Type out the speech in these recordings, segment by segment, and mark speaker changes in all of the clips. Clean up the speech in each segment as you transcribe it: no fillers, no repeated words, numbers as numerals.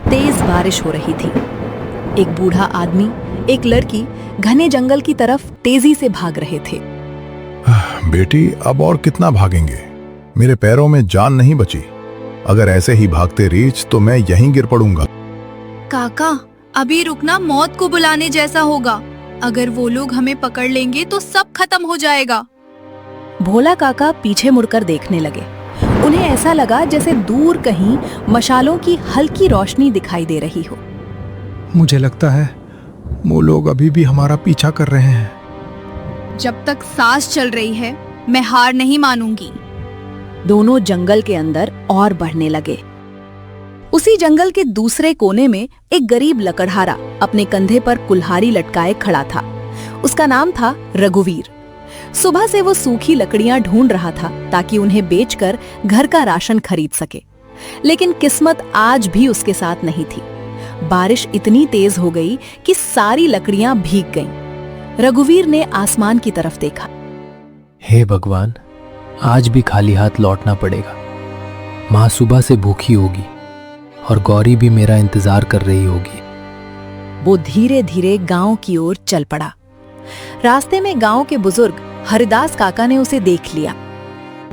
Speaker 1: तेज बारिश हो रही थी। एक बूढ़ा आदमी, एक लड़की घने जंगल की तरफ तेजी से भाग रहे थे।
Speaker 2: बेटी, अब और कितना भागेंगे? मेरे पैरों में जान नहीं बची। अगर ऐसे ही भागते रीछ तो मैं यहीं गिर पड़ूंगा।
Speaker 3: काका, अभी रुकना मौत को बुलाने जैसा होगा। अगर वो लोग हमें पकड़ लेंगे तो सब खत्म हो जाएगा।
Speaker 1: भोला काका पीछे मुड़कर देखने लगे। उन्हें ऐसा लगा जैसे दूर कहीं मशालों की हल्की रोशनी दिखाई दे रही हो।
Speaker 2: मुझे लगता है वो लोग अभी भी हमारा पीछा कर रहे हैं।
Speaker 3: जब तक सांस चल रही है, मैं हार नहीं मानूंगी।
Speaker 1: दोनों जंगल के अंदर और बढ़ने लगे। उसी जंगल के दूसरे कोने में एक गरीब लकड़हारा अपने कंधे पर कुल्हाड़ी लटकाए खड़ा था। उसका नाम था रघुवीर। सुबह से वो सूखी लकड़ियां ढूंढ रहा था ताकि उन्हें बेचकर घर का राशन खरीद सके। लेकिन किस्मत आज भी उसके साथ नहीं थी। बारिश इतनी तेज हो गई कि सारी लकड़ियां भीग गईं। रघुवीर ने आसमान की तरफ देखा।
Speaker 4: हे भगवान, आज भी खाली हाथ लौटना पड़ेगा। माँ सुबह से भूखी होगी और गौरी भी मेरा इंतजार कर रही होगी।
Speaker 1: वो धीरे धीरे गांव की ओर चल पड़ा। रास्ते में गांव के बुजुर्ग हरिदास काका ने उसे देख लिया।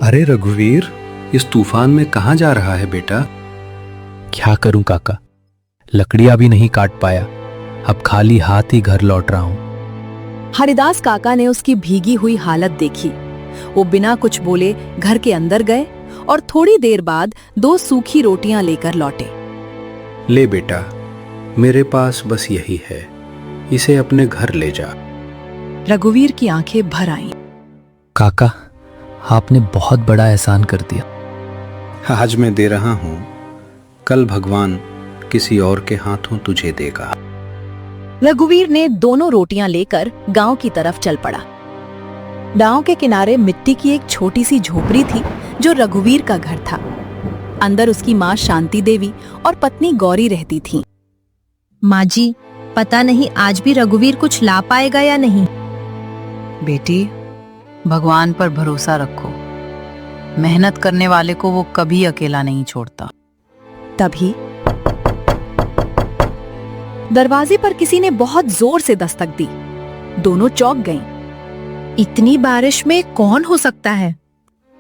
Speaker 5: अरे रघुवीर, इस तूफान में कहाँ जा रहा है बेटा?
Speaker 4: क्या करूं काका, लकड़ियां भी नहीं काट पाया। अब खाली हाथ ही घर लौट रहा हूं।
Speaker 1: हरिदास काका ने उसकी भीगी हुई हालत देखी। वो बिना कुछ बोले घर के अंदर गए और थोड़ी देर बाद 2 सूखी रोटियां लेकर लौटे।
Speaker 5: ले बेटा, मेरे पास बस यही है, इसे अपने घर ले जा।
Speaker 1: रघुवीर की आंखें भर आईं।
Speaker 4: काका, आपने बहुत बड़ा एहसान कर दिया।
Speaker 5: आज मैं दे रहा हूं, कल भगवान किसी और के हाथों तुझे देगा।
Speaker 1: रघुवीर ने दोनों रोटियां लेकर गांव की तरफ चल पड़ा। गांव के किनारे मिट्टी की एक छोटी सी झोपड़ी थी जो रघुवीर का घर था। अंदर उसकी माँ शांति देवी और पत्नी गौरी रहती थीं।
Speaker 6: माँ जी, पता नहीं आज भी रघुवीर कुछ ला पाएगा या नहीं।
Speaker 7: बेटी, भगवान पर भरोसा रखो। मेहनत करने वाले को वो कभी अकेला नहीं छोड़ता।
Speaker 1: तभी दरवाजे पर किसी ने बहुत जोर से दस्तक दी। दोनों चौंक गईं।
Speaker 6: इतनी बारिश में कौन हो सकता है?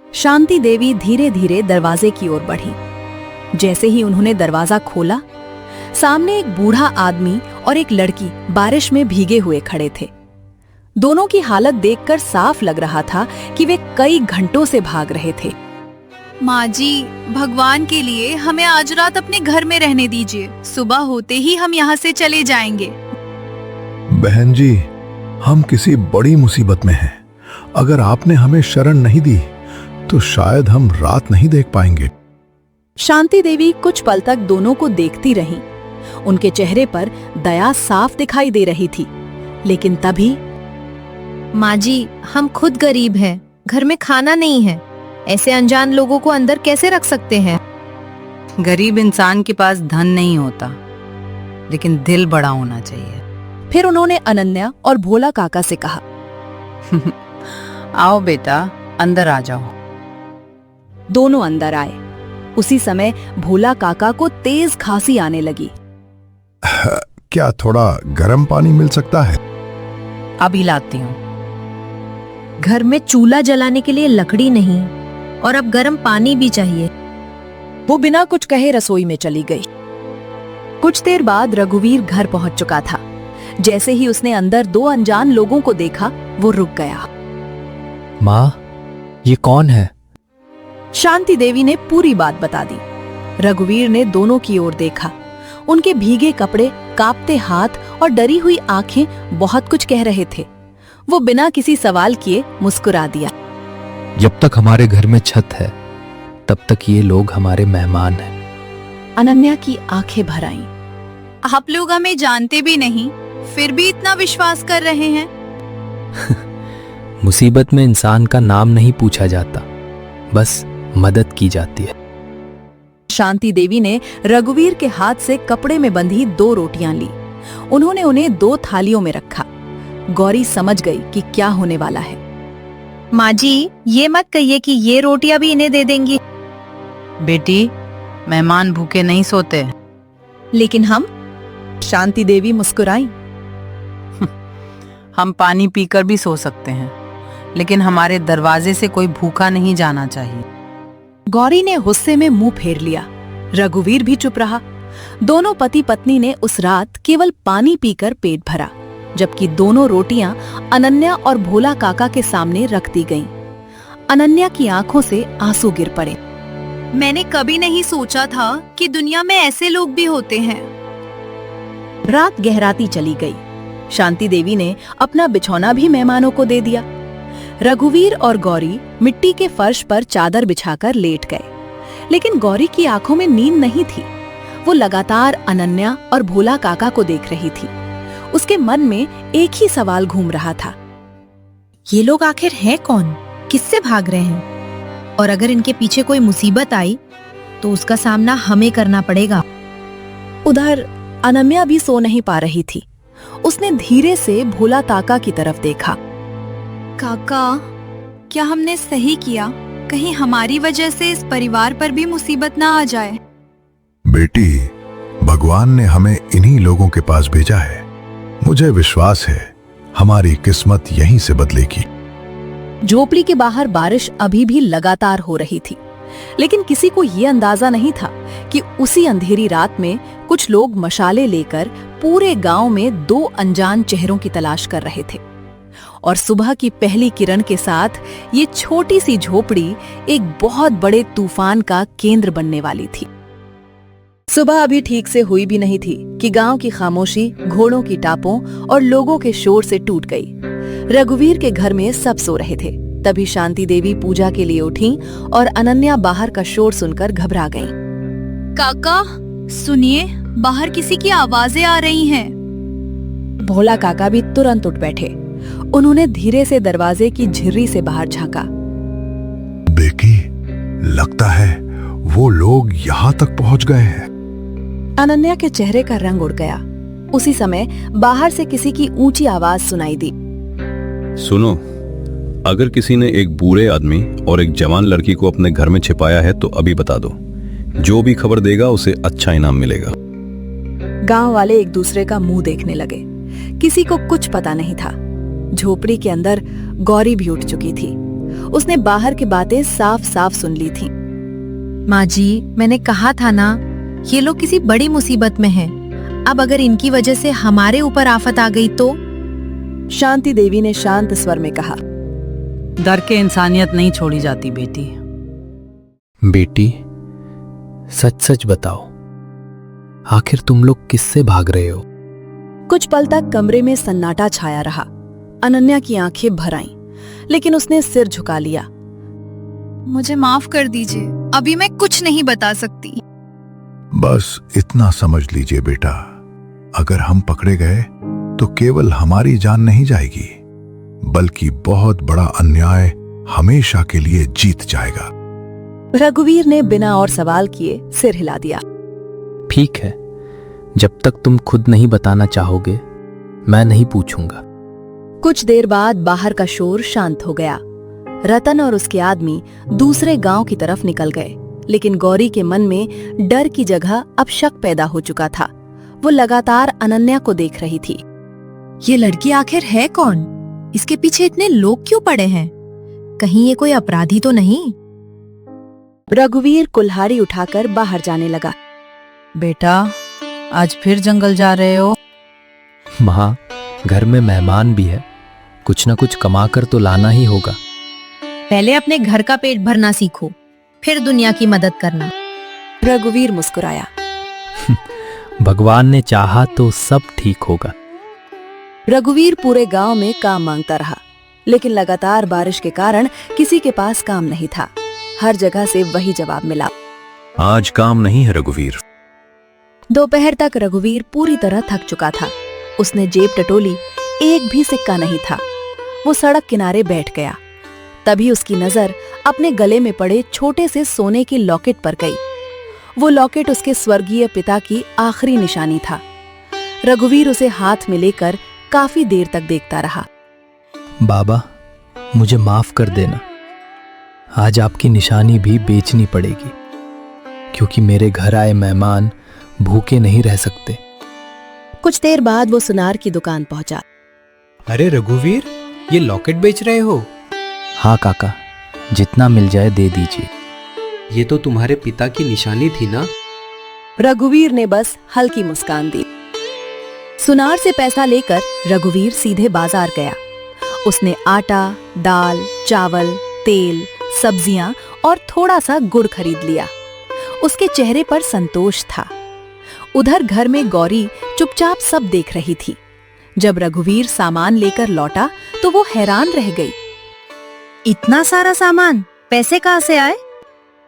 Speaker 1: शांति देवी धीरे धीरे दरवाजे की ओर बढ़ी। जैसे ही उन्होंने दरवाजा खोला, सामने एक बूढ़ा आदमी और एक लड़की बारिश में भीगे हुए खड़े थे। दोनों की हालत देखकर साफ लग रहा था कि वे कई घंटों से भाग रहे थे।
Speaker 3: माँ जी, भगवान के लिए हमें आज रात अपने घर में रहने दीजिए। सुबह होते ही हम यहाँ से चले जाएंगे।
Speaker 2: बहन जी, हम किसी बड़ी मुसीबत में हैं। अगर आपने हमें शरण नहीं दी तो शायद हम रात नहीं देख पाएंगे।
Speaker 1: शांति देवी कुछ पल तक दोनों को देखती रहीं। उनके चेहरे पर दया साफ दिखाई दे रही थी। लेकिन तभी,
Speaker 6: माँ जी, हम खुद गरीब हैं, घर में खाना नहीं है। ऐसे अनजान लोगों को अंदर कैसे रख सकते हैं?
Speaker 7: गरीब इंसान के पास धन नहीं होता, लेकिन दिल बड़ा होना चाहिए।
Speaker 1: फिर उन्होंने अनन्या और भोला काका से कहा,
Speaker 7: आओ बेटा, अंदर आ जाओ।
Speaker 1: दोनों अंदर आए। उसी समय भोला काका को तेज खांसी आने लगी।
Speaker 2: क्या थोड़ा गर्म पानी मिल सकता है?
Speaker 7: अभी लाती हूँ।
Speaker 6: घर में चूल्हा जलाने के लिए लकड़ी नहीं और अब गर्म पानी भी चाहिए।
Speaker 1: वो बिना कुछ कहे रसोई में चली गई। कुछ देर बाद रघुवीर घर पहुंच चुका था। जैसे ही उसने अंदर 2 अनजान लोगों को देखा, वो रुक गया।
Speaker 4: माँ, ये कौन है?
Speaker 1: शांति देवी ने पूरी बात बता दी। रघुवीर ने दोनों की ओर देखा। उनके भीगे कपड़े, कांपते हाथ और डरी हुई आंखें बहुत कुछ कह रहे थे। वो बिना किसी सवाल किए मुस्कुरा दिया।
Speaker 4: जब तक हमारे घर में छत है, तब तक ये लोग हमारे मेहमान हैं।
Speaker 1: अनन्या की आंखें भर आईं।
Speaker 3: आप लोग हमें जानते भी नहीं, फिर भी इतना विश्वास कर रहे हैं।
Speaker 4: मुसीबत में इंसान का नाम नहीं पूछा जाता, बस मदद की जाती है।
Speaker 1: शांति देवी ने रघुवीर के हाथ से कपड़े में बंधी 2 रोटियां ली। उन्होंने उन्हें 2 थालियों में रखा। गौरी समझ गई कि क्या होने वाला है।
Speaker 6: माँ जी, ये मत कहिए कि ये रोटियां भी इन्हें दे देंगी।
Speaker 7: बेटी, मेहमान भूखे नहीं सोते।
Speaker 6: लेकिन हम?
Speaker 1: शांति देवी मुस्कुराई।
Speaker 7: हम पानी पीकर भी सो सकते हैं, लेकिन हमारे दरवाजे से कोई भूखा नहीं जाना चाहिए।
Speaker 1: गौरी ने गुस्से में मुंह फेर लिया। रघुवीर भी चुप रहा। दोनों पति पत्नी ने उस रात केवल पानी पीकर पेट भरा, जबकि दोनों रोटियां अनन्या और भोला काका के सामने रख दी गईं। अनन्या की आंखों से आंसू गिर पड़े।
Speaker 3: मैंने कभी नहीं सोचा था कि दुनिया में ऐसे लोग भी होते हैं।
Speaker 1: रात गहराती चली गई। शांति देवी ने अपना बिछौना भी मेहमानों को दे दिया। रघुवीर और गौरी मिट्टी के फर्श पर चादर बिछाकर लेट गए, लेकिन गौरी की आंखों में नींद नहीं थी। वो लगातार अनन्या और भोला काका को देख रही थी। उसके मन में एक ही सवाल घूम रहा था,
Speaker 6: ये लोग आखिर हैं कौन? किससे भाग रहे हैं? और अगर इनके पीछे कोई मुसीबत आई तो उसका सामना हमें करना पड़ेगा।
Speaker 1: उधर अनन्या भी सो नहीं पा रही थी। उसने धीरे से भोला काका की तरफ देखा।
Speaker 3: काका, क्या हमने सही किया? कहीं हमारी वजह से इस परिवार पर भी मुसीबत ना आ जाए।
Speaker 2: बेटी, भगवान ने हमें इन्हीं लोगों के पास भेजा है। मुझे विश्वास है हमारी किस्मत यहीं से बदलेगी।
Speaker 1: झोपड़ी के बाहर बारिश अभी भी लगातार हो रही थी, लेकिन किसी को ये अंदाजा नहीं था कि उसी अंधेरी रात में कुछ लोग मशाले लेकर पूरे गांव में 2 अनजान चेहरों की तलाश कर रहे थे। और सुबह की पहली किरण के साथ ये छोटी सी झोपड़ी एक बहुत बड़े तूफान का केंद्र बनने वाली थी। सुबह अभी ठीक से हुई भी नहीं थी कि गांव की खामोशी घोड़ों की टापों और लोगों के शोर से टूट गई। रघुवीर के घर में सब सो रहे थे। तभी शांति देवी पूजा के लिए उठी और अनन्या बाहर का शोर सुनकर घबरा गईं।
Speaker 3: काका, सुनिए, बाहर किसी की आवाजें आ रही हैं।
Speaker 1: भोला काका भी तुरंत उठ बैठे। उन्होंने धीरे से दरवाजे की झिर्री से बाहर झांका।
Speaker 2: बेकी, लगता है वो लोग यहाँ तक पहुँच गए हैं।
Speaker 1: अनन्या के चेहरे का रंग उड़ गया। उसी समय बाहर से किसी की ऊंची आवाज सुनाई दी।
Speaker 5: सुनो, अगर किसी ने एक बूढ़े आदमी और एक जवान लड़की को अपने घर में छिपाया है तो अभी बता दो। जो भी खबर देगा उसे अच्छा इनाम मिलेगा।
Speaker 1: गांव वाले एक दूसरे का मुंह देखने लगे। किसी को कुछ पता नहीं था। झोपड़ी के अंदर गौरी भी उठ चुकी थी। उसने बाहर की बातें साफ साफ सुन ली थीं।
Speaker 6: माँ जी, मैंने कहा था ना, ये लोग किसी बड़ी मुसीबत में हैं। अब अगर इनकी वजह से हमारे ऊपर आफत आ गई तो?
Speaker 1: शांति देवी ने शांत स्वर में कहा।
Speaker 7: डर के इंसानियत नहीं छोड़ी जाती बेटी।
Speaker 4: बेटी, सच सच बताओ, आखिर तुम लोग किससे भाग रहे हो?
Speaker 1: कुछ पल तक कमरे में सन्नाटा छाया रहा। अनन्या की आंखें भर आईं, लेकिन उसने सिर झुका लिया।
Speaker 3: मुझे माफ कर दीजिए, अभी मैं कुछ नहीं बता सकती।
Speaker 2: बस इतना समझ लीजिए बेटा, अगर हम पकड़े गए तो केवल हमारी जान नहीं जाएगी, बल्कि बहुत बड़ा अन्याय हमेशा के लिए जीत जाएगा।
Speaker 1: रघुवीर ने बिना और सवाल किए सिर हिला दिया।
Speaker 4: ठीक है, जब तक तुम खुद नहीं बताना चाहोगे, मैं नहीं पूछूंगा।
Speaker 1: कुछ देर बाद बाहर का शोर शांत हो गया। रतन और उसके आदमी दूसरे गांव की तरफ निकल गए, लेकिन गौरी के मन में डर की जगह अब शक पैदा हो चुका था। वो लगातार अनन्या को देख रही थी।
Speaker 6: ये लड़की आखिर है कौन? इसके पीछे इतने लोग क्यों पड़े हैं? कहीं ये कोई अपराधी तो नहीं?
Speaker 1: रघुवीर कुल्हाड़ी उठाकर बाहर जाने लगा।
Speaker 7: बेटा, आज फिर जंगल जा रहे हो?
Speaker 4: माँ, घर में मेहमान भी है, कुछ न कुछ कमाकर तो लाना ही होगा।
Speaker 6: पहले अपने घर का पेट भरना सीखो, फिर दुनिया की मदद करना।
Speaker 1: रघुवीर मुस्कुराया।
Speaker 4: भगवान ने चाहा तो सब ठीक होगा।
Speaker 1: रघुवीर पूरे गांव में काम मांगता रहा, लेकिन लगातार बारिश के कारण किसी के पास काम नहीं था। हर जगह से वही जवाब मिला,
Speaker 5: आज काम नहीं है रघुवीर।
Speaker 1: दोपहर तक रघुवीर पूरी तरह थक चुका था। उसने जेब टटोली, एक भी सिक्का नहीं था। वो सड़क किनारे बैठ गया। तभी उसकी नजर अपने गले में पड़े छोटे से सोने की लॉकेट पर गई। वो लॉकेट उसके स्वर्गीय पिता की आखिरी निशानी था। रघुवीर उसे हाथ में लेकर काफी देर तक देखता रहा।
Speaker 4: बाबा, मुझे माफ कर देना। आज आपकी निशानी भी बेचनी पड़ेगी, क्योंकि मेरे घर आए मेहमान भूखे नहीं रह सकते।
Speaker 1: कुछ देर बाद वो सुनार की दुकान पहुंचा।
Speaker 8: अरे रघुवीर, ये लॉकेट बेच रहे हो?
Speaker 4: हाँ काका, जितना मिल जाए दे दीजिए।
Speaker 8: ये तो तुम्हारे पिता की निशानी थी ना?
Speaker 1: रघुवीर ने बस हल्की मुस्कान दी। सुनार से पैसा लेकर रघुवीर सीधे बाजार गया। उसने आटा, दाल, चावल, तेल, सब्जियां और थोड़ा सा गुड़ खरीद लिया। उसके चेहरे पर संतोष था। उधर घर में गौरी चुपचाप सब देख रही थी। जब रघुवीर सामान लेकर लौटा तो वो हैरान रह गई।
Speaker 6: इतना सारा सामान पैसे कहाँ से आए?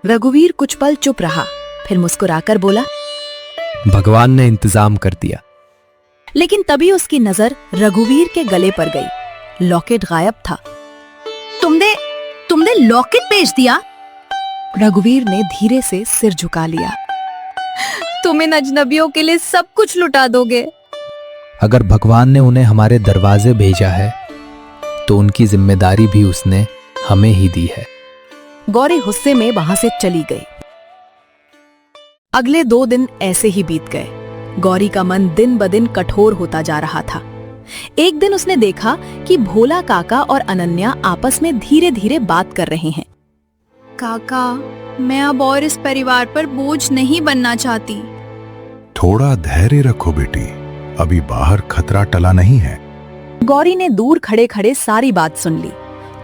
Speaker 1: रघुवीर कुछ पल चुप रहा, फिर मुस्कुराकर बोला,
Speaker 4: भगवान ने इंतजाम कर दिया।
Speaker 1: लेकिन तभी उसकी नजर रघुवीर के गले पर गई। लॉकेट गायब था।
Speaker 6: तुमने लॉकेट बेच दिया?
Speaker 1: रघुवीर ने धीरे से सिर झुका लिया।
Speaker 6: तुम इन अजनबियों के लिए सब कुछ लुटा दोगे?
Speaker 4: अगर भगवान ने उन्हें हमारे दरवाजे भेजा है तो उनकी जिम्मेदारी भी उसने हमें ही दी है।
Speaker 1: गौरी गुस्से में वहां से चली गई। अगले 2 दिन ऐसे ही बीत गए। गौरी का मन दिन ब दिन कठोर होता जा रहा था। एक दिन उसने देखा कि भोला काका और अनन्या आपस में धीरे धीरे बात कर रहे हैं।
Speaker 3: काका, मैं अब और इस परिवार पर बोझ नहीं बनना चाहती।
Speaker 2: थोड़ा धैर्य रखो बेटी, अभी बाहर खतरा टला नहीं है।
Speaker 1: गौरी ने दूर खड़े खड़े सारी बात सुन ली।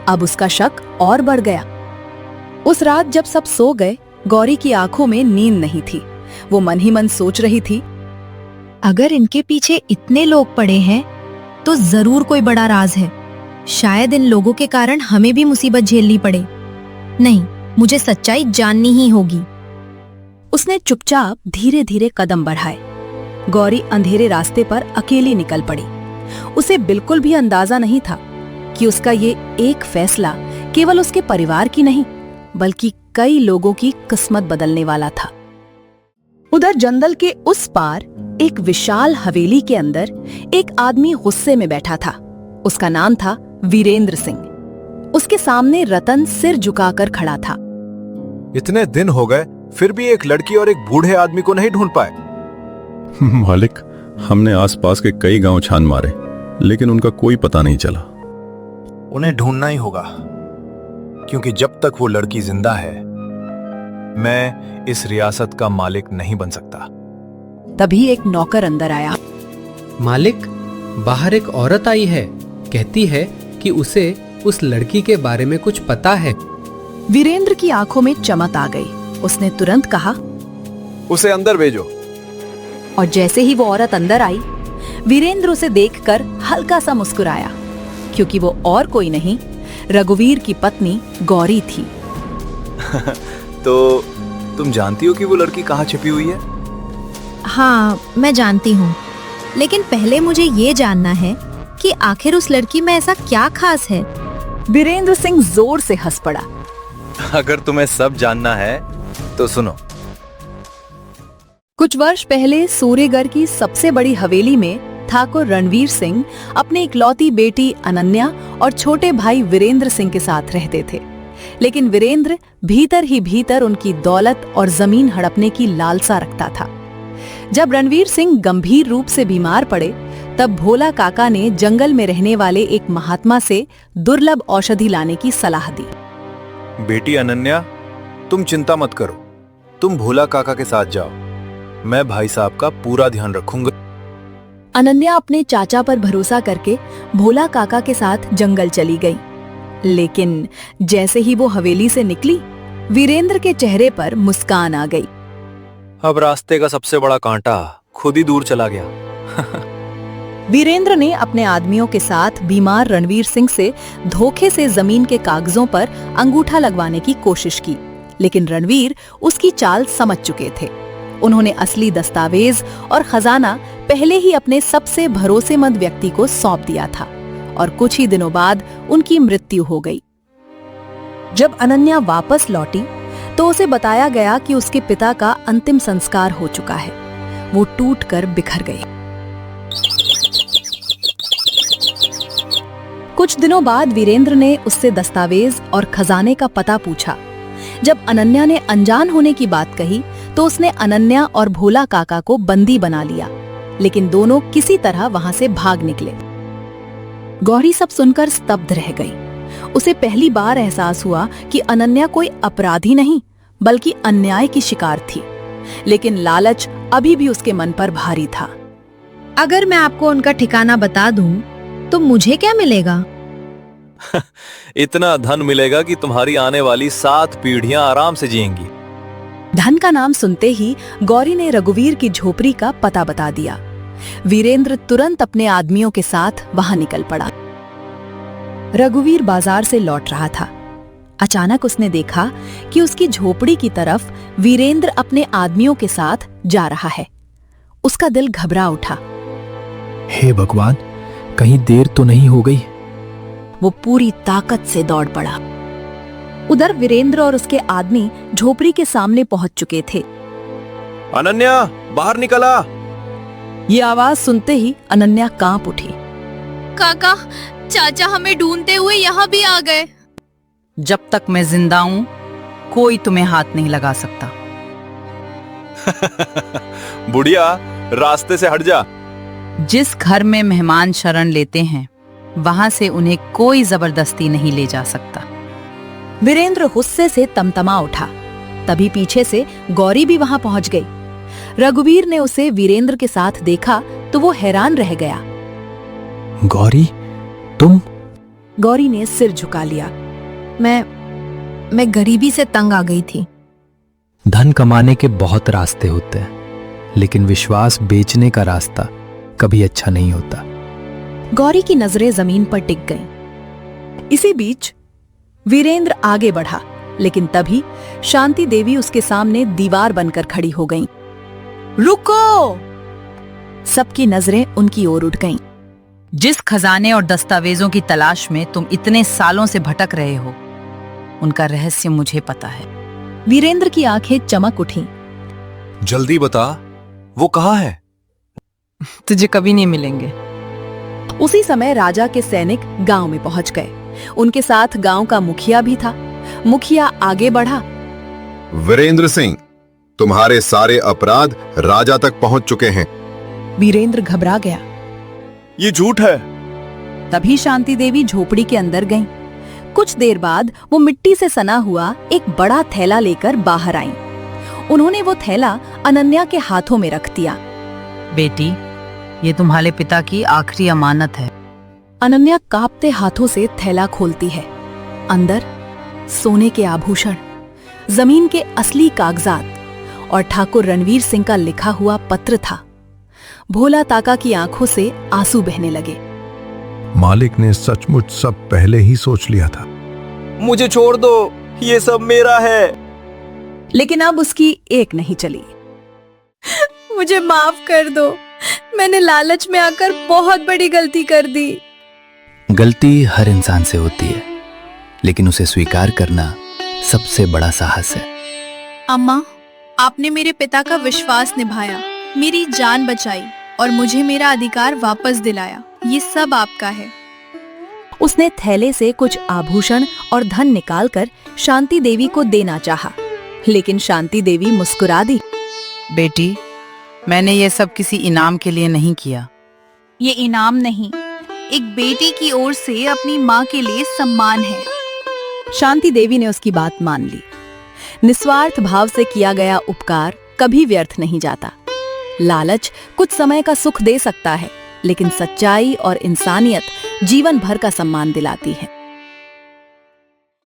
Speaker 1: अब उसका शक और बढ़ गया। उस रात जब सब सो गए, गौरी की आंखों में नींद नहीं थी। वो मन ही मन सोच रही थी,
Speaker 6: अगर इनके पीछे इतने लोग पड़े हैं तो जरूर कोई बड़ा राज है। शायद इन लोगों के कारण हमें भी मुसीबत झेलनी पड़े। नहीं, मुझे सच्चाई जाननी ही होगी।
Speaker 1: उसने चुपचाप धीरे धीरे कदम बढ़ाए। गौरी अंधेरे रास्ते पर अकेली निकल पड़ी। उसे बिल्कुल भी अंदाजा नहीं था कि उसका ये एक फैसला केवल उसके परिवार की नहीं, बल्कि कई लोगों की किस्मत बदलने वाला था। उधर जंगल के उस पार एक विशाल हवेली के अंदर एक आदमी गुस्से में बैठा था। उसका नाम था वीरेंद्र सिंह। उसके सामने रतन सिर झुकाकर खड़ा था।
Speaker 9: इतने दिन हो गए, फिर भी एक लड़की और एक बूढ़े आदमी को नहीं ढूंढ पाए।
Speaker 5: मालिक, हमने आसपास के कई गांव छान मारे, लेकिन उनका कोई पता नहीं चला।
Speaker 9: उन्हें ढूंढना ही होगा, क्योंकि जब तक वो लड़की जिंदा है, मैं इस रियासत का मालिक नहीं बन सकता।
Speaker 1: तभी एक नौकर अंदर आया।
Speaker 8: मालिक, बाहर एक औरत आई है। कहती है कि उसे उस लड़की के बारे में कुछ पता है।
Speaker 1: वीरेंद्र की आंखों में चमक आ गई। उसने तुरंत कहा,
Speaker 9: उसे अंदर भेजो।
Speaker 1: और जैसे ही वो औरत अंदर आई, वीरेंद्र उसे देखकर हल्का सा मुस्कुराया, क्योंकि वो और कोई नहीं, रघुवीर की पत्नी गौरी थी।
Speaker 9: तो तुम जानती हो कि वो लड़की कहाँ छिपी हुई है?
Speaker 6: हाँ, मैं जानती हूँ, लेकिन पहले मुझे ये जानना है कि आखिर उस लड़की में ऐसा क्या खास है?
Speaker 1: वीरेंद्र सिंह जोर से हंस पड़ा।
Speaker 9: अगर तुम्हें सब जानना है तो सुनो।
Speaker 1: कुछ वर्ष पहले सूर्यगढ़ की सबसे बड़ी हवेली में ठाकुर रणवीर सिंह अपनी इकलौती बेटी अनन्या और छोटे भाई वीरेंद्र सिंह के साथ रहते थे। लेकिन वीरेंद्र भीतर ही भीतर उनकी दौलत और जमीन हड़पने की लालसा रखता था। जब रणवीर सिंह गंभीर रूप से बीमार पड़े, तब भोला काका ने जंगल में रहने वाले एक महात्मा से दुर्लभ औषधि लाने की सलाह दी।
Speaker 9: बेटी अनन्या, तुम चिंता मत करो, तुम भोला काका के साथ जाओ। मैं भाई साहब का पूरा ध्यान रखूंगा।
Speaker 1: अनन्या अपने चाचा पर भरोसा करके भोला काका के साथ जंगल चली गई। लेकिन जैसे ही वो हवेली से निकली, वीरेंद्र के चेहरे पर मुस्कान आ गई।
Speaker 9: अब रास्ते का सबसे बड़ा कांटा खुद ही दूर चला गया।
Speaker 1: वीरेंद्र ने अपने आदमियों के साथ बीमार रणवीर सिंह से धोखे से जमीन के कागजों पर अंगूठा लगवाने की कोशिश की, लेकिन रणवीर उसकी चाल समझ चुके थे। उन्होंने असली दस्तावेज और खजाना पहले ही अपने सबसे भरोसेमंद व्यक्ति को सौंप दिया था, और कुछ ही दिनों बाद उनकी मृत्यु हो गई। जब अनन्या वापस लौटी तो उसे बताया गया कि उसके पिता का अंतिम संस्कार हो चुका है। वो टूटकर बिखर गई। कुछ दिनों बाद वीरेंद्र ने उससे दस्तावेज और खजाने का पता पूछा, जब अनन्या ने अनजान होने की बात कही तो उसने अनन्या और भोला काका को बंदी बना लिया, लेकिन दोनों किसी तरह वहां से भाग निकले। गौरी सब सुनकर स्तब्ध रह गई। उसे पहली बार एहसास हुआ कि अनन्या कोई अपराधी नहीं बल्कि अन्याय की शिकार थी, लेकिन लालच अभी भी उसके मन पर भारी था।
Speaker 6: अगर मैं आपको उनका ठिकाना बता दूं तो मुझे क्या मिलेगा?
Speaker 9: इतना धन मिलेगा कि तुम्हारी आने वाली 7 पीढ़ियां आराम से जिएंगी।
Speaker 1: धन का नाम सुनते ही गौरी ने रघुवीर की झोपड़ी का पता बता दिया। वीरेंद्र तुरंत अपने आदमियों के साथ वहां निकल पड़ा। रघुवीर बाजार से लौट रहा था। अचानक उसने देखा कि उसकी झोपड़ी की तरफ वीरेंद्र अपने आदमियों के साथ जा रहा है। उसका दिल घबरा उठा।
Speaker 4: हे भगवान, कहीं देर तो नहीं हो गई?
Speaker 1: वो पूरी ताकत से दौड़ पड़ा। उधर वीरेंद्र और उसके आदमी झोपड़ी के सामने पहुंच चुके थे।
Speaker 9: अनन्या, बाहर निकला।
Speaker 1: ये आवाज सुनते ही अनन्या कांप उठी।
Speaker 3: काका, चाचा हमें ढूंढते हुए यहाँ भी आ गए।
Speaker 7: जब तक मैं जिंदा हूं कोई तुम्हें हाथ नहीं लगा सकता।
Speaker 9: बुढ़िया, रास्ते से हट जा।
Speaker 7: जिस घर में मेहमान शरण लेते हैं वहां से उन्हें कोई जबरदस्ती नहीं ले जा सकता।
Speaker 1: वीरेंद्र गुस्से से तमतमा उठा। तभी पीछे से गौरी भी वहां पहुंच गई। रघुवीर ने उसे वीरेंद्र के साथ देखा तो वो हैरान रह गया।
Speaker 4: गौरी, तुम?
Speaker 1: गौरी ने सिर झुका लिया।
Speaker 6: मैं गरीबी से तंग आ गई थी।
Speaker 4: धन कमाने के बहुत रास्ते होते हैं, लेकिन विश्वास बेचने का रास्ता कभी अच्छा नहीं होता।
Speaker 1: गौरी की नजरें जमीन पर टिक गईं। इसी बीच वीरेंद्र आगे बढ़ा, लेकिन तभी शांति देवी उसके सामने दीवार बनकर खड़ी हो गईं। रुको! सबकी नजरें उनकी ओर उठ गईं।
Speaker 7: जिस खजाने और दस्तावेजों की तलाश में तुम इतने सालों से भटक रहे हो, उनका रहस्य मुझे पता है।
Speaker 1: वीरेंद्र की आंखें चमक उठीं।
Speaker 9: जल्दी बता, वो कहाँ है?
Speaker 7: तुझे कभी नहीं मिलेंगे।
Speaker 1: उसी समय राजा के सैनिक गांव में पहुंच गए। उनके साथ गांव का मुखिया भी था। मुखिया आगे बढ़ा।
Speaker 10: वीरेंद्र सिंह, तुम्हारे सारे अपराध राजा तक पहुंच चुके हैं।
Speaker 1: वीरेंद्र घबरा गया।
Speaker 9: ये झूठ है।
Speaker 1: तभी शांति देवी झोपड़ी के अंदर गईं। कुछ देर बाद वो मिट्टी से सना हुआ एक बड़ा थैला लेकर बाहर आईं। उन्होंने वो थैला अनन्या के हाथों में रख दिया।
Speaker 7: बेटी, ये तुम्हारे पिता की आखिरी अमानत है।
Speaker 1: अनन्या कांपते हाथों से थैला खोलती है। अंदर सोने के आभूषण, जमीन के असली कागजात और ठाकुर रणवीर सिंह का लिखा हुआ पत्र था। भोला ताका की आंखों से आंसू बहने लगे।
Speaker 2: मालिक ने सचमुच सब पहले ही सोच लिया था।
Speaker 9: मुझे छोड़ दो, ये सब मेरा है।
Speaker 1: लेकिन अब उसकी एक नहीं चली।
Speaker 3: मुझे माफ कर दो, मैंने लालच में आकर बहुत बड़ी गलती कर दी।
Speaker 4: गलती हर इंसान से होती है, लेकिन उसे स्वीकार करना सबसे बड़ा साहस है।
Speaker 3: अम्मा, आपने मेरे पिता का विश्वास निभाया, मेरी जान बचाई और मुझे मेरा अधिकार वापस दिलाया। ये सब आपका है।
Speaker 1: उसने थैले से कुछ आभूषण और धन निकालकर शांति देवी को देना चाहा, लेकिन शांति देवी मुस्कुरा दी।
Speaker 7: बेटी, मैंने ये सब किसी इनाम के लिए नहीं किया।
Speaker 3: ये इनाम नहीं, एक बेटी की ओर से अपनी माँ के लिए सम्मान है।
Speaker 1: शांति देवी ने उसकी बात मान ली। निस्वार्थ भाव से किया गया उपकार कभी व्यर्थ नहीं जाता। लालच कुछ समय का सुख दे सकता है, लेकिन सच्चाई और इंसानियत जीवन भर का सम्मान दिलाती है।